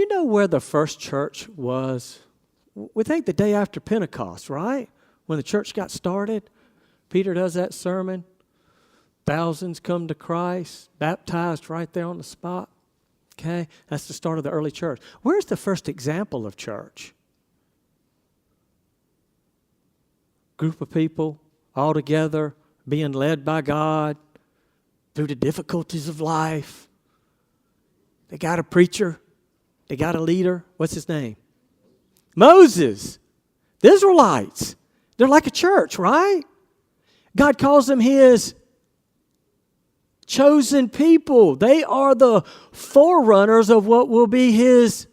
you know where the first church was? We think the day after Pentecost, right? When the church got started. Peter does that sermon. Thousands come to Christ, baptized right there on the spot. Okay? That's the start of the early church. Where's the first example of church? Group of people all together, being led by God through the difficulties of life. They got a preacher. They got a leader. What's his name? Moses. The Israelites. They're like a church, right? God calls them his chosen people. They are the forerunners of what will be his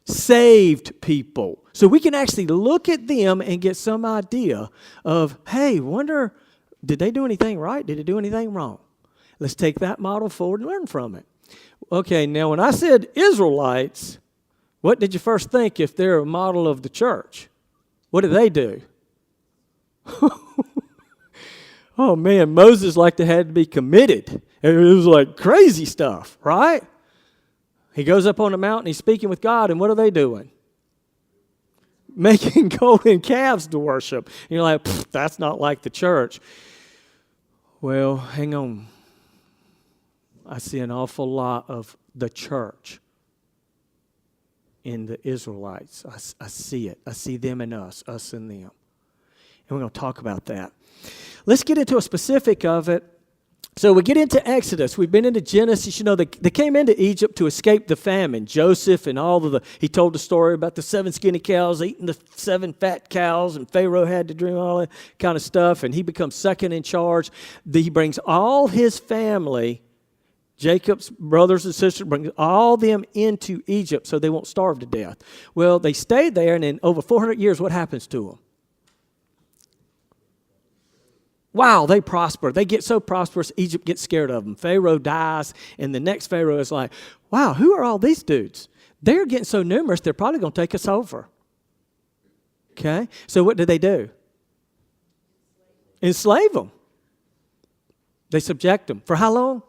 saved people. So we can actually look at them and get some idea of, hey, wonder, did they do anything right? Did they do anything wrong? Let's take that model forward and learn from it. Okay, now when I said Israelites, what did you first think if they're a model of the church? What did they do? Oh man, Moses had to be committed. It was like crazy stuff, right? He goes up on the mountain, he's speaking with God, and what are they doing? Making golden calves to worship. And you're like, that's not like the church. Well, hang on. I see an awful lot of the church in the Israelites. I see it. I see them and us and them. And we're going to talk about that. Let's get into a specific of it. So we get into Exodus. We've been into Genesis. You know, they came into Egypt to escape the famine. Joseph and he told the story about the 7 skinny cows eating the 7 fat cows, and Pharaoh had to drink all that kind of stuff, and he becomes second in charge. He brings all his family, Jacob's brothers and sisters, brings all them into Egypt so they won't starve to death. Well, they stayed there, and in over 400 years, what happens to them? Wow, they prosper. They get so prosperous, Egypt gets scared of them. Pharaoh dies, and the next Pharaoh is like, wow, who are all these dudes? They're getting so numerous, they're probably going to take us over. Okay? So what do? Enslave them. They subject them. For how long?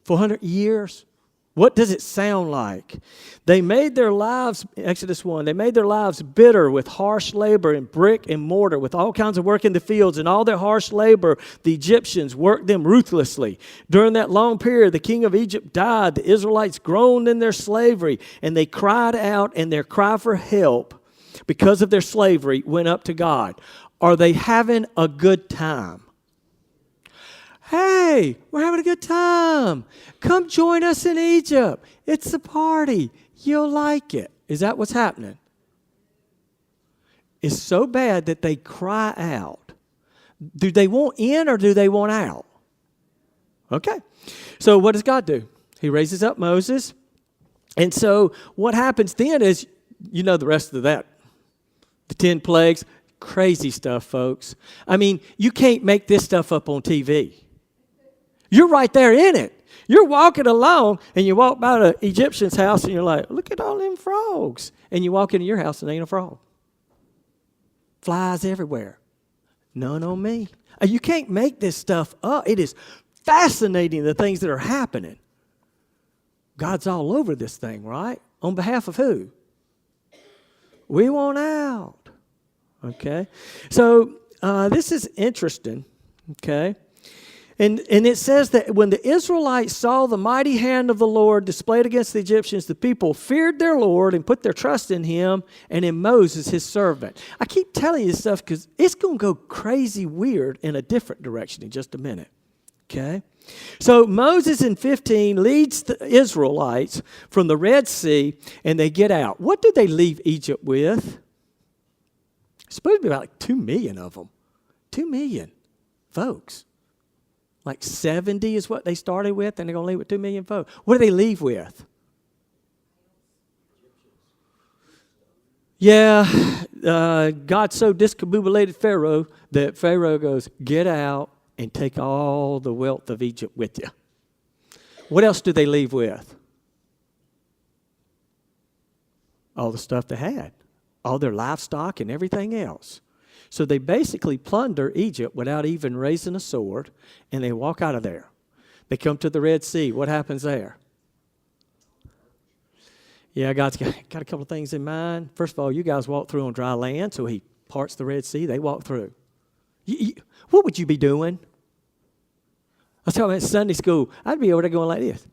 400 years. What does it sound like? They made their lives, Exodus 1, they made their lives bitter with harsh labor and brick and mortar, with all kinds of work in the fields. And all their harsh labor, the Egyptians worked them ruthlessly. During that long period, the king of Egypt died. The Israelites groaned in their slavery, and they cried out, and their cry for help because of their slavery went up to God. Are they having a good time? Hey, we're having a good time. Come join us in Egypt. It's a party. You'll like it. Is that what's happening? It's so bad that they cry out. Do they want in or do they want out? Okay. So what does God do? He raises up Moses. And so what happens then is, you know the rest of that. The 10 plagues. Crazy stuff, folks. I mean, you can't make this stuff up on TV. You're right there in it. You're walking along, and you walk by the Egyptian's house, and you're like, look at all them frogs. And you walk into your house, and there ain't a frog. Flies everywhere. None on me. You can't make this stuff up. It is fascinating, the things that are happening. God's all over this thing, right? On behalf of who? We want out. Okay? So this is interesting. Okay? And it says that when the Israelites saw the mighty hand of the Lord displayed against the Egyptians, the people feared their Lord and put their trust in him and in Moses, his servant. I keep telling you this stuff because it's going to go crazy weird in a different direction in just a minute. Okay? So Moses in 15 leads the Israelites from the Red Sea, and they get out. What did they leave Egypt with? It's supposed to be about like 2 million of them. 2 million folks. Like 70 is what they started with, and they're going to leave with 2 million folks. What do they leave with? Yeah, God so discombobulated Pharaoh that Pharaoh goes, get out and take all the wealth of Egypt with you. What else do they leave with? All the stuff they had. All their livestock and everything else. So they basically plunder Egypt without even raising a sword, and they walk out of there. They come to the Red Sea. What happens there? Yeah, God's got a couple of things in mind. First of all, you guys walk through on dry land, so he parts the Red Sea. They walk through. What would you be doing? I was talking about Sunday school. I'd be over there going like this.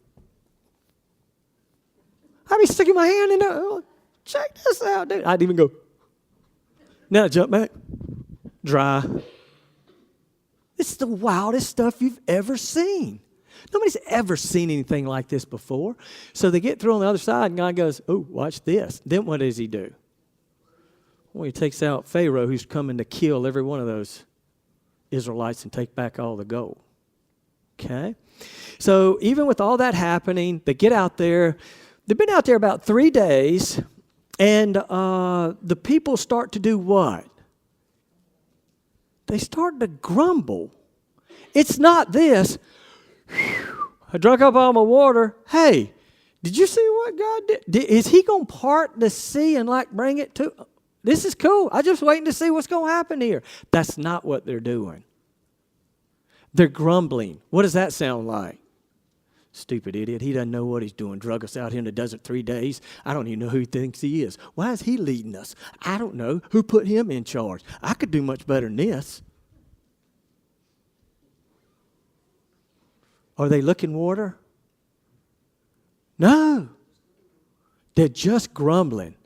I'd be sticking my hand in there. Oh, check this out, dude. I'd even go. Now jump back. Dry. It's the wildest stuff you've ever seen. Nobody's ever seen anything like this before. So they get through on the other side, and God goes, oh, watch this. Then what does he do? Well, he takes out Pharaoh, who's coming to kill every one of those Israelites and take back all the gold. Okay? So even with all that happening, they get out there. They've been out there about 3 days, and the people start to do what? They start to grumble. It's not this, I drank up all my water. Hey, did you see what God did? Is he going to part the sea and like bring it to? This is cool. I'm just waiting to see what's going to happen here. That's not what they're doing. They're grumbling. What does that sound like? Stupid idiot. He doesn't know what he's doing. Drug us out here in the desert 3 days. I don't even know who he thinks he is. Why is he leading us? I don't know. Who put him in charge? I could do much better than this. Are they looking water? No. They're just grumbling.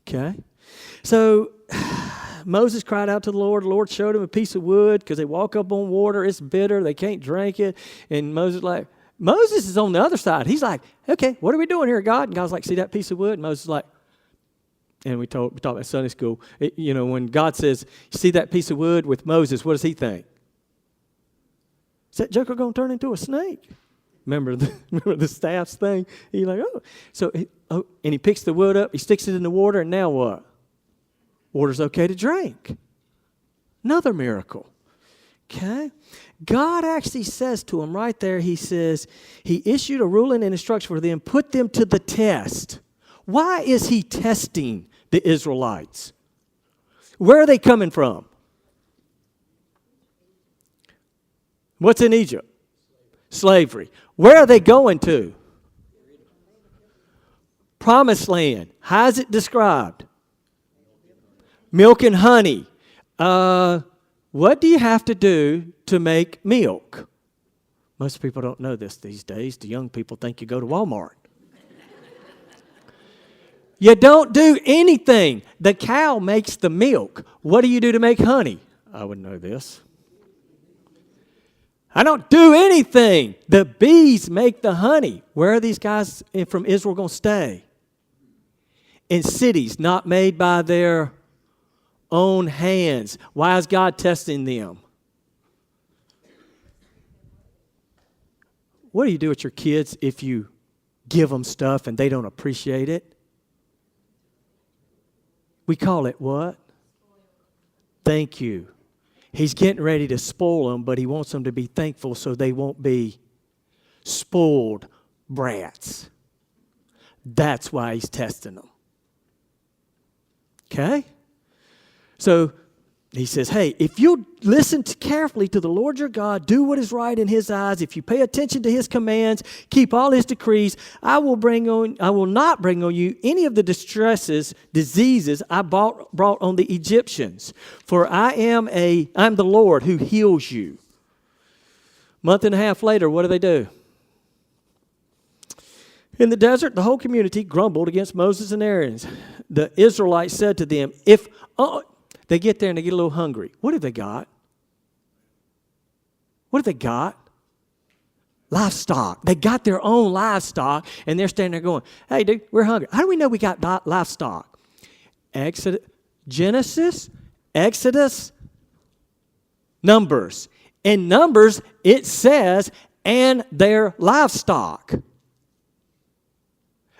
Okay? So Moses cried out to the Lord. The Lord showed him a piece of wood because they walk up on water. It's bitter. They can't drink it. And Moses is on the other side. He's like, okay, what are we doing here, God? And God's like, see that piece of wood? And Moses is like, and we talked about Sunday school. When God says, see that piece of wood with Moses, what does he think? Is that joker going to turn into a snake? Remember the staff's thing? He's like, oh. So, and he picks the wood up, he sticks it in the water, and now what? Water's okay to drink. Another miracle. Okay? God actually says to him right there, he says, he issued a ruling and instruction for them, put them to the test. Why is he testing the Israelites? Where are they coming from? What's in Egypt? Slavery. Where are they going to? Promised land. How is it described? Milk and honey. What do you have to do to make milk? Most people don't know this these days. The young people think you go to Walmart. You don't do anything. The cow makes the milk. What do you do to make honey? I would know this. I don't do anything. The bees make the honey. Where are these guys from Israel going to stay? In cities not made by their own hands. Why is God testing them? What do you do with your kids if you give them stuff and they don't appreciate it? We call it what? Thank you. He's getting ready to spoil them, but he wants them to be thankful so they won't be spoiled brats. That's why he's testing them. Okay? So he says, hey, if you listen carefully to the Lord your God, do what is right in his eyes, if you pay attention to his commands, keep all his decrees, I will not bring on you any of the diseases I brought on the Egyptians. For I'm the Lord who heals you. Month and a half later, what do? In the desert, the whole community grumbled against Moses and Aaron. The Israelites said to them, they get there and they get a little hungry. What have they got? Livestock. They got their own livestock, and they're standing there going, hey, dude, we're hungry. How do we know we got livestock? Genesis, Exodus, Numbers. In Numbers, it says, and their livestock.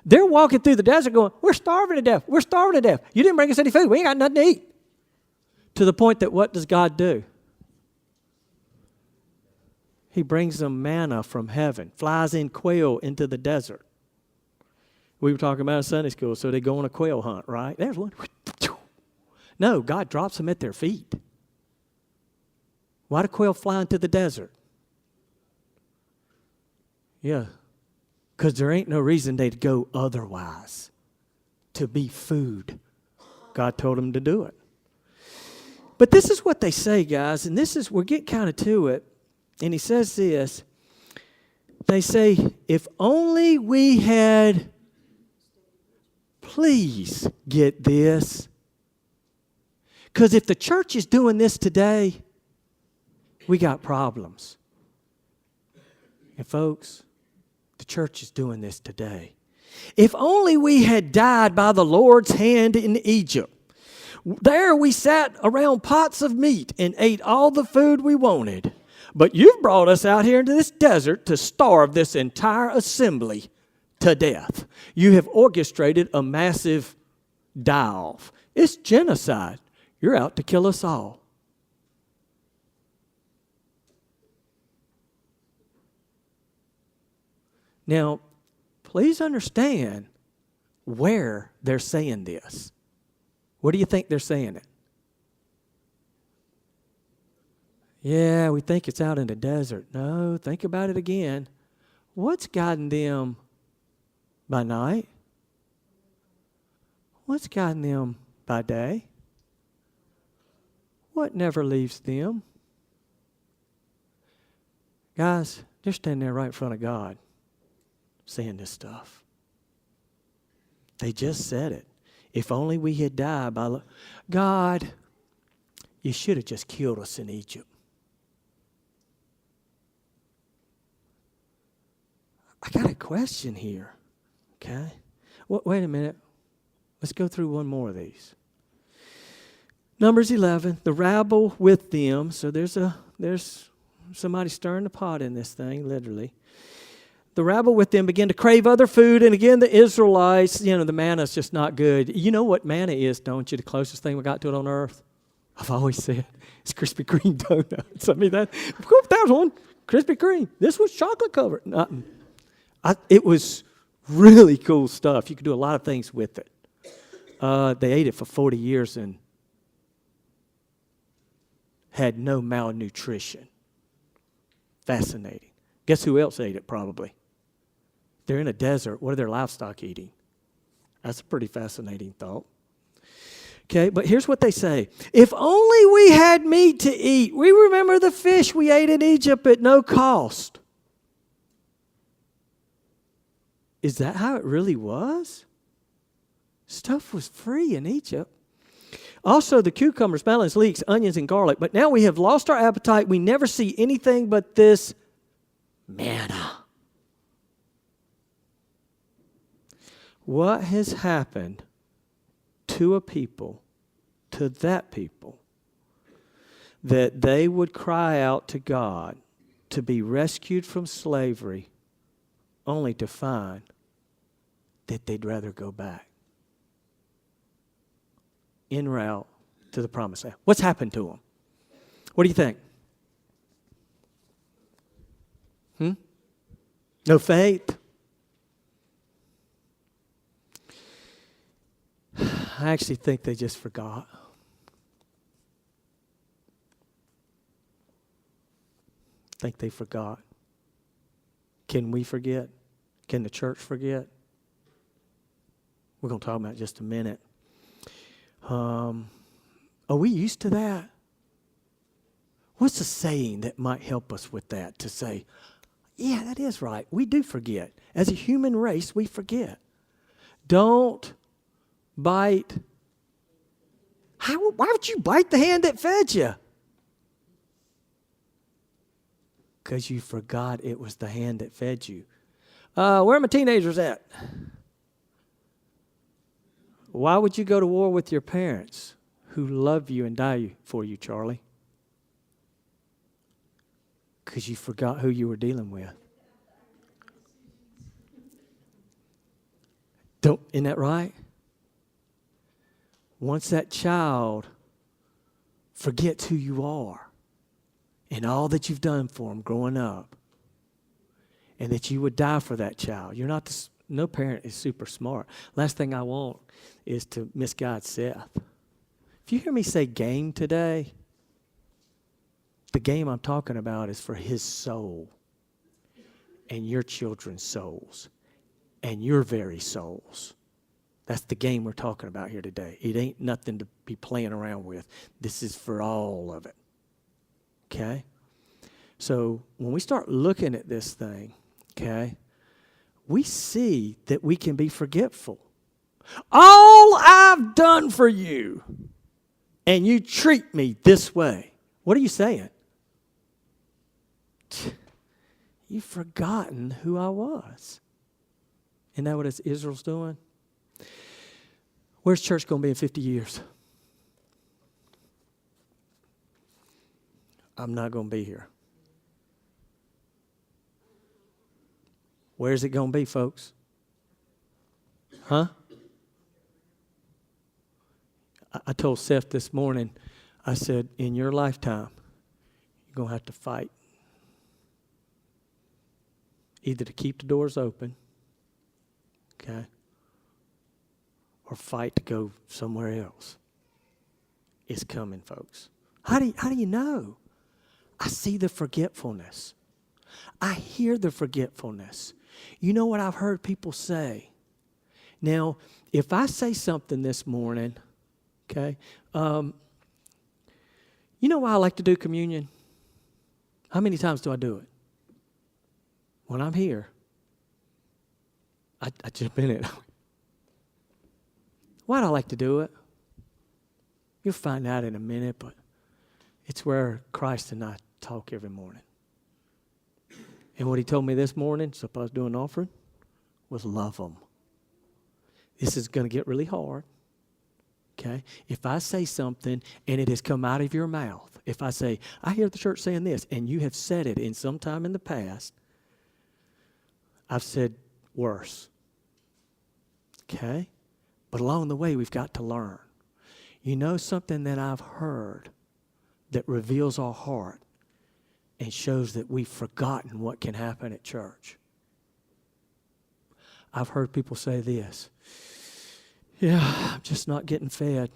They're walking through the desert going, we're starving to death. You didn't bring us any food. We ain't got nothing to eat. To the point that what does God do? He brings them manna from heaven, flies in quail into the desert. We were talking about in Sunday school, so they go on a quail hunt, right? There's one. No, God drops them at their feet. Why do quail fly into the desert? Yeah. Because there ain't no reason they'd go otherwise. To be food. God told them to do it. But this is what they say, guys, and we're getting kind of to it. And he says this. They say, if only we had, please get this. Because if the church is doing this today, we got problems. And folks, the church is doing this today. If only we had died by the Lord's hand in Egypt. There we sat around pots of meat and ate all the food we wanted. But you've brought us out here into this desert to starve this entire assembly to death. You have orchestrated a massive die-off. It's genocide. You're out to kill us all. Now, please understand where they're saying this. Where do you think they're saying it? Yeah, we think it's out in the desert. No, think about it again. What's guiding them by night? What's guiding them by day? What never leaves them? Guys, they're standing there right in front of God saying this stuff. They just said it. If only we had died by... God, you should have just killed us in Egypt. I got a question here, okay? Wait a minute. Let's go through one more of these. Numbers 11, the rabble with them. So there's somebody stirring the pot in this thing, literally. The rabble with them began to crave other food, and again the Israelites, the manna's just not good. You know what manna is, don't you? The closest thing we got to it on earth. I've always said it's Krispy Kreme donuts. I mean, that was one, Krispy Kreme. This was chocolate covered. Nothing. It was really cool stuff. You could do a lot of things with it. They ate it for 40 years and had no malnutrition. Fascinating. Guess who else ate it probably? They're in a desert. What are their livestock eating? That's a pretty fascinating thought. Okay, but here's what they say. If only we had meat to eat. We remember the fish we ate in Egypt at no cost. Is that how it really was? Stuff was free in Egypt. Also, the cucumbers, melons, leeks, onions, and garlic. But now we have lost our appetite. We never see anything but this manna. What has happened to a people, to that people, that they would cry out to God to be rescued from slavery only to find that they'd rather go back en route to the promised land? What's happened to them? What do you think? No faith? I actually think they just forgot. I think they forgot. Can we forget? Can the church forget? We're going to talk about it in just a minute. Are we used to that? What's a saying that might help us with that to say, yeah, that is right. We do forget. As a human race, we forget. Don't bite. Why would you bite the hand that fed you? Because you forgot it was the hand that fed you. Where are my teenagers at? Why would you go to war with your parents who love you and die for you, Charlie? Because you forgot who you were dealing with. Isn't that right? Once that child forgets who you are and all that you've done for them growing up, and that you would die for that child. No parent is super smart. Last thing I want is to misguide Seth. If you hear me say game today, the game I'm talking about is for his soul and your children's souls. and your very souls. That's the game we're talking about here today. It ain't nothing to be playing around with. This is for all of it. Okay? So when we start looking at this thing, okay, we see that we can be forgetful. All I've done for you, and you treat me this way. What are you saying? You've forgotten who I was. Isn't that what Israel's doing? Where's church going to be in 50 years? I'm not going to be here. Where's it going to be, folks? Huh? I told Seth this morning, I said, in your lifetime, you're going to have to fight. Either to keep the doors open, okay, or fight to go somewhere else. It's coming, folks. How do you know? I see the forgetfulness. I hear the forgetfulness. You know what I've heard people say? Now, if I say something this morning, okay, you know why I like to do communion? How many times do I do it? When I'm here, I jump in it. Why do I like to do it? You'll find out in a minute, but it's where Christ and I talk every morning. And what he told me this morning, so if I was doing an offering, was love them. This is going to get really hard. Okay? If I say something and it has come out of your mouth, if I say, I hear the church saying this, and you have said it in some time in the past, I've said worse. Okay? But along the way, we've got to learn. You know something that I've heard that reveals our heart and shows that we've forgotten what can happen at church? I've heard people say this. Yeah, I'm just not getting fed.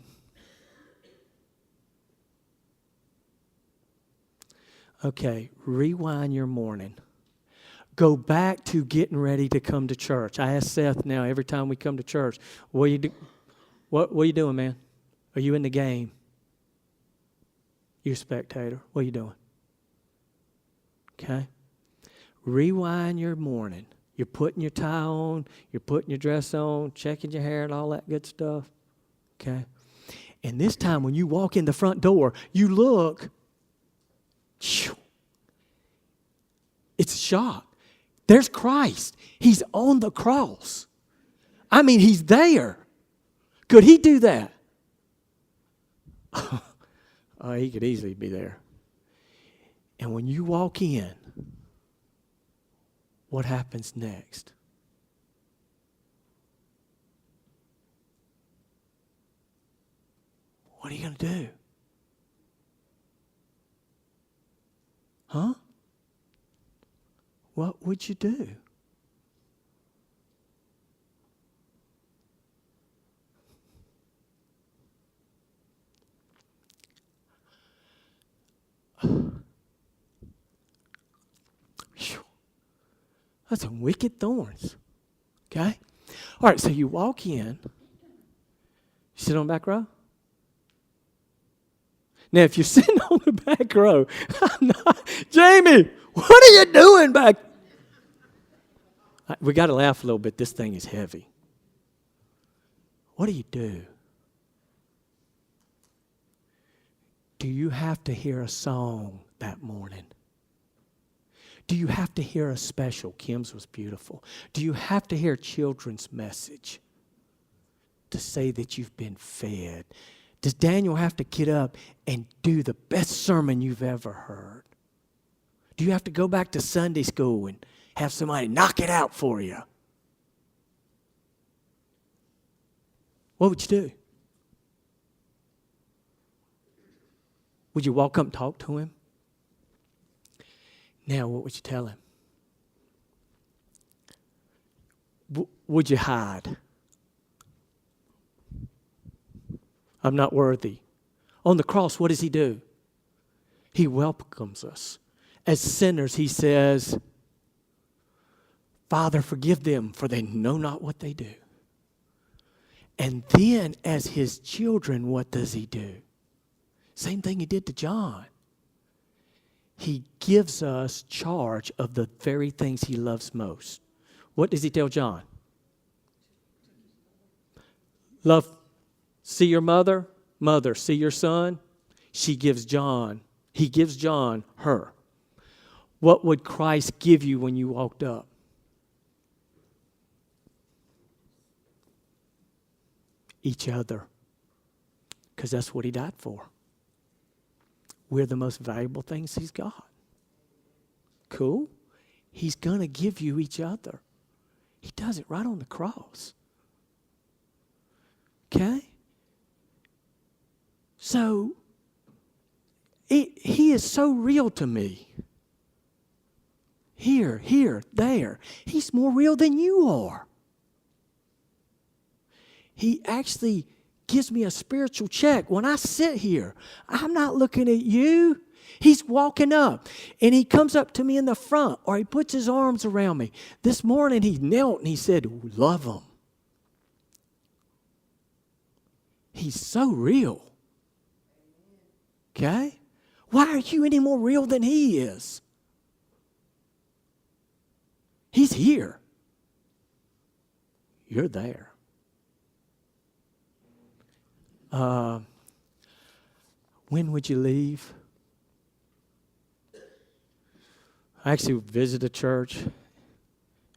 Okay, rewind your morning. Go back to getting ready to come to church. I ask Seth now every time we come to church, what are you doing, man? Are you in the game? You a spectator. What are you doing? Okay? Rewind your morning. You're putting your tie on, you're putting your dress on, checking your hair and all that good stuff. Okay? And this time when you walk in the front door, you look, it's a shock. There's Christ. He's on the cross. I mean, he's there. Could he do that? Oh, he could easily be there. And when you walk in, what happens next? What are you going to do? Huh? What would you do? That's some wicked thorns. Okay? All right, so you walk in. You sit on the back row? Now, if you're sitting on the back row, Jamie, what are you doing back? We got to laugh a little bit. This thing is heavy. What do? Do you have to hear a song that morning? Do you have to hear a special? Kim's was beautiful. Do you have to hear a children's message to say that you've been fed? Does Daniel have to get up and do the best sermon you've ever heard? Do you have to go back to Sunday school and have somebody knock it out for you? What would you do? Would you walk up and talk to him? Now, what would you tell him? Would you hide? I'm not worthy. On the cross, what does he do? He welcomes us. As sinners, he says, Father, forgive them, for they know not what they do. And then as his children, what does he do? Same thing he did to John. He gives us charge of the very things he loves most. What does he tell John? Love, see your mother, mother, see your son. He gives John her. What would Christ give you when you walked up? Each other. Because that's what he died for. We're the most valuable things he's got. Cool? He's going to give you each other. He does it right on the cross. Okay? So, he is so real to me. Here, there. He's more real than you are. He actually gives me a spiritual check. When I sit here, I'm not looking at you. He's walking up, and he comes up to me in the front, or he puts his arms around me. This morning, he knelt, and he said, love him. He's so real. Okay? Why are you any more real than he is? He's here. You're there. When would you leave? I actually visited a church,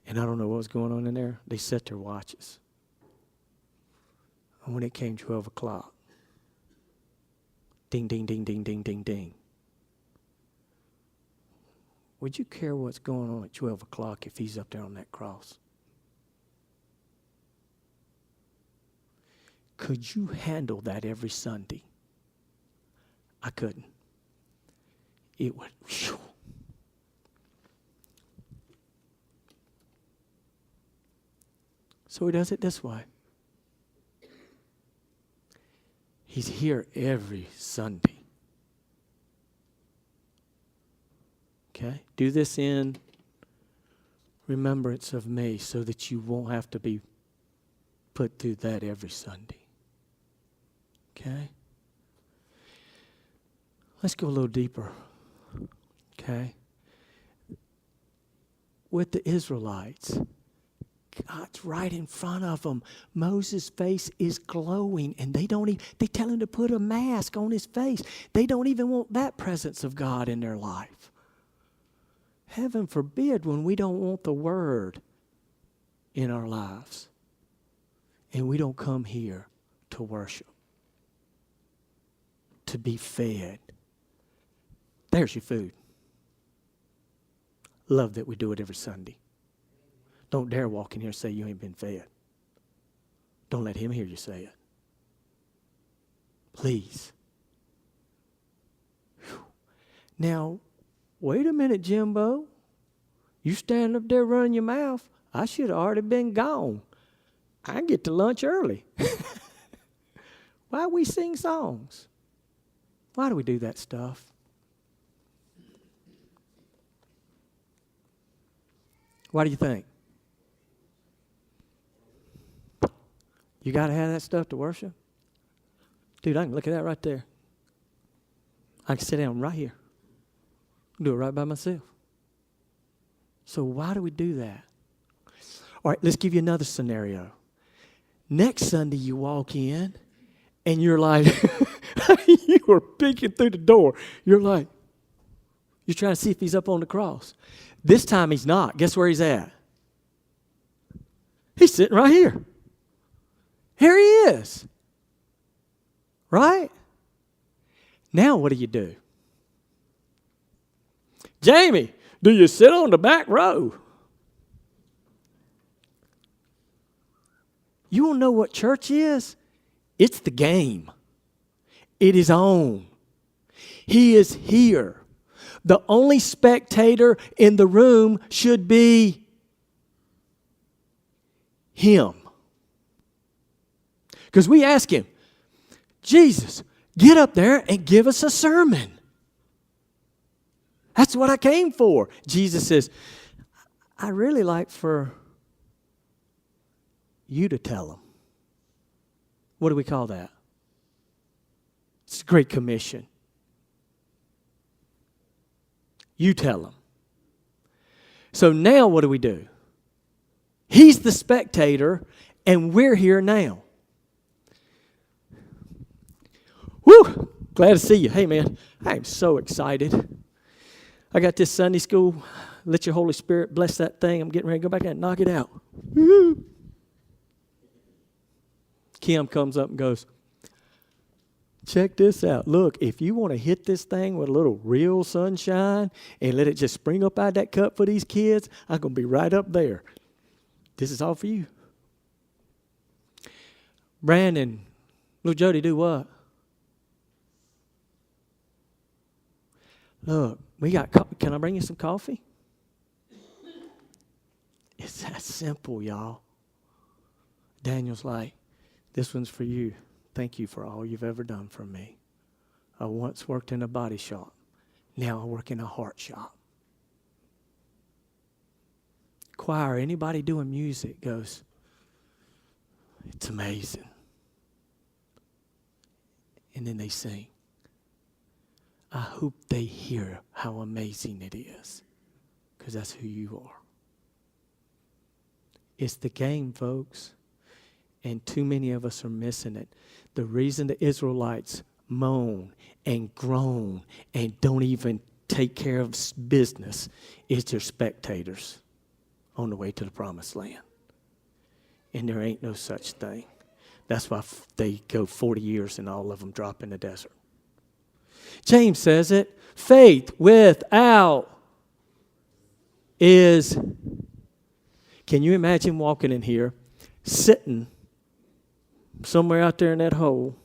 and I don't know what was going on in there. They set their watches. And when it came 12 o'clock, ding, ding, ding, ding, ding, ding, ding. Would you care what's going on at 12 o'clock if he's up there on that cross? Could you handle that every Sunday? I couldn't. It would. Whew. So he does it this way. He's here every Sunday. Okay? Do this in remembrance of me so that you won't have to be put through that every Sunday. Okay? Let's go a little deeper. Okay? With the Israelites, God's right in front of them. Moses' face is glowing, and they tell him to put a mask on his face. They don't even want that presence of God in their life. Heaven forbid when we don't want the word in our lives, and we don't come here to worship, to be fed. There's your food. Love that we do it every Sunday. Don't dare walk in here and say you ain't been fed. Don't let him hear you say it. Please. Whew. Now, wait a minute, Jimbo. You stand up there running your mouth. I should have already been gone. I get to lunch early. Why we sing songs? Why do we do that stuff? What do you think? You got to have that stuff to worship? Dude, I can look at that right there. I can sit down right here. Do it right by myself. So why do we do that? All right, let's give you another scenario. Next Sunday you walk in and you're like, you are peeking through the door. You're like, you're trying to see if he's up on the cross. This time he's not. Guess where he's at? He's sitting right here. Here he is. Right? Now what do? Jamie, do you sit on the back row? You want to know what church is? It's the game. It is on. He is here. The only spectator in the room should be him. Because we ask him, Jesus, get up there and give us a sermon. That's what I came for. Jesus says, I'd really like for you to tell them. What do we call that? It's a great commission. You tell them. So now what do? He's the spectator, and we're here now. Woo! Glad to see you. Hey, man, I am so excited. I got this Sunday school. Let your Holy Spirit bless that thing. I'm getting ready to go back and knock it out. Woo! Kim comes up and goes, check this out. Look, if you want to hit this thing with a little real sunshine and let it just spring up out of that cup for these kids, I'm going to be right up there. This is all for you. Brandon, little Jody, do what? Look, we got. Can I bring you some coffee? It's that simple, y'all. Daniel's like, this one's for you. Thank you for all you've ever done for me. I once worked in a body shop. Now I work in a heart shop. Choir, anybody doing music goes, it's amazing. And then they sing. I hope they hear how amazing it is, because that's who you are. It's the game, folks, and too many of us are missing it. The reason the Israelites moan and groan and don't even take care of business is they're spectators on the way to the promised land. And there ain't no such thing. That's why they go 40 years and all of them drop in the desert. James says it, faith without is, can you imagine walking in here, sitting somewhere out there in that hole,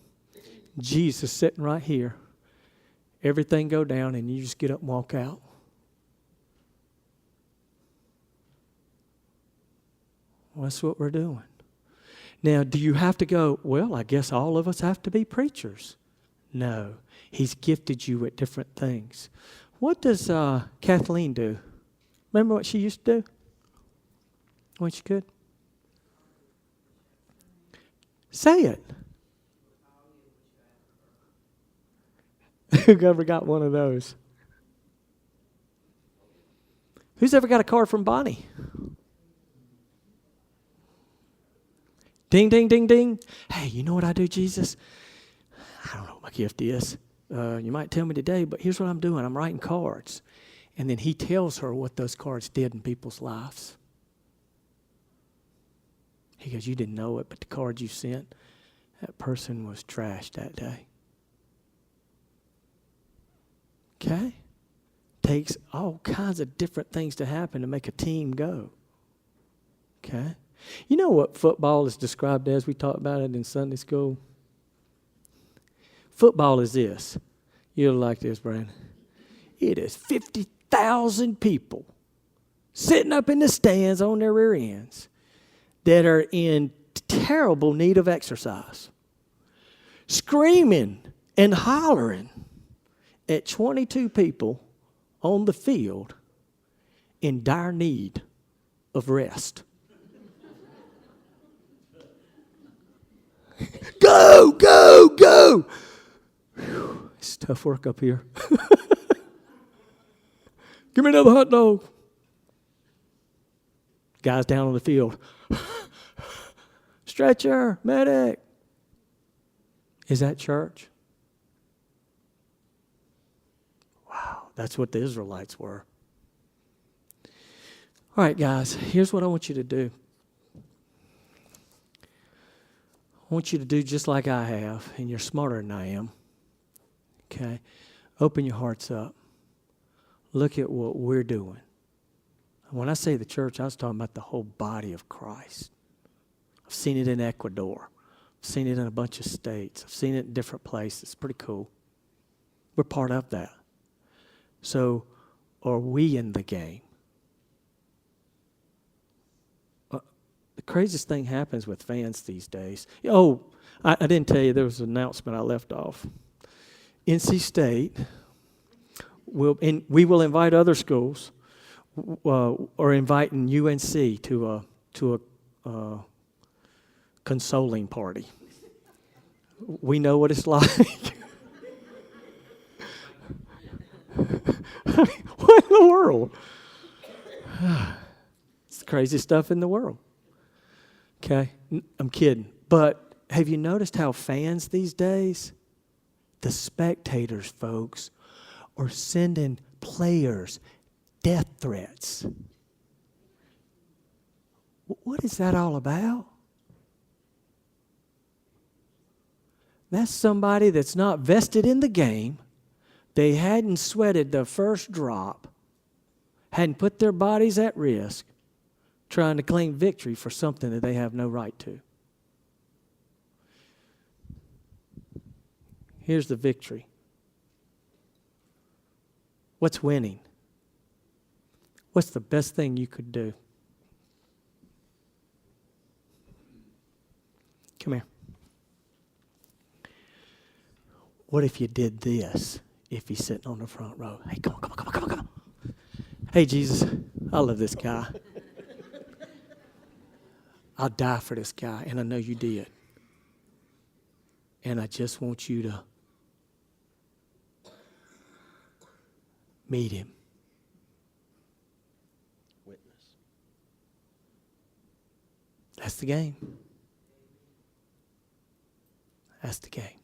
Jesus sitting right here, everything go down and you just get up and walk out? Well, that's what we're doing. Now, do you have to go, well, I guess all of us have to be preachers? No. He's gifted you with different things. What does Kathleen do? Remember what she used to do when she could? Say it. Who ever got one of those? Who's ever got a card from Bonnie? Ding, ding, ding, ding. Hey, you know what I do, Jesus? I don't know what my gift is. You might tell me today, but here's what I'm doing. I'm writing cards. And then he tells her what those cards did in people's lives. He goes, you didn't know it, but the card you sent, that person was trashed that day. Okay? Takes all kinds of different things to happen to make a team go. Okay? You know what football is described as? We talked about it in Sunday school. Football is this. You'll like this, Brandon. It is 50,000 people sitting up in the stands on their rear ends that are in terrible need of exercise, screaming and hollering at 22 people on the field in dire need of rest. Go, go, go! Whew, it's tough work up here. Give me another hot dog. Guys down on the field. Stretcher, medic. Is that church? Wow, that's what the Israelites were. All right, guys, here's what I want you to do. I want you to do just like I have, and you're smarter than I am. Okay? Open your hearts up. Look at what we're doing. When I say the church, I was talking about the whole body of Christ. I've seen it in Ecuador. I've seen it in a bunch of states. I've seen it in different places. It's pretty cool. We're part of that. So, are we in the game? The craziest thing happens with fans these days. Oh, I didn't tell you, there was an announcement I left off. NC State, we will invite other schools. or inviting UNC to a consoling party. We know what it's like. What in the world? It's the craziest stuff in the world. Okay? I'm kidding. But have you noticed how fans these days, the spectators, folks, are sending players death threats? What is that all about? That's somebody that's not vested in the game. They hadn't sweated the first drop, hadn't put their bodies at risk, trying to claim victory for something that they have no right to. Here's the victory. What's winning? What's the best thing you could do? Come here. What if you did this? If he's sitting on the front row. Hey, come on. Hey, Jesus, I love this guy. I'll die for this guy, and I know you did. And I just want you to meet him. Witness. That's the game. That's the game.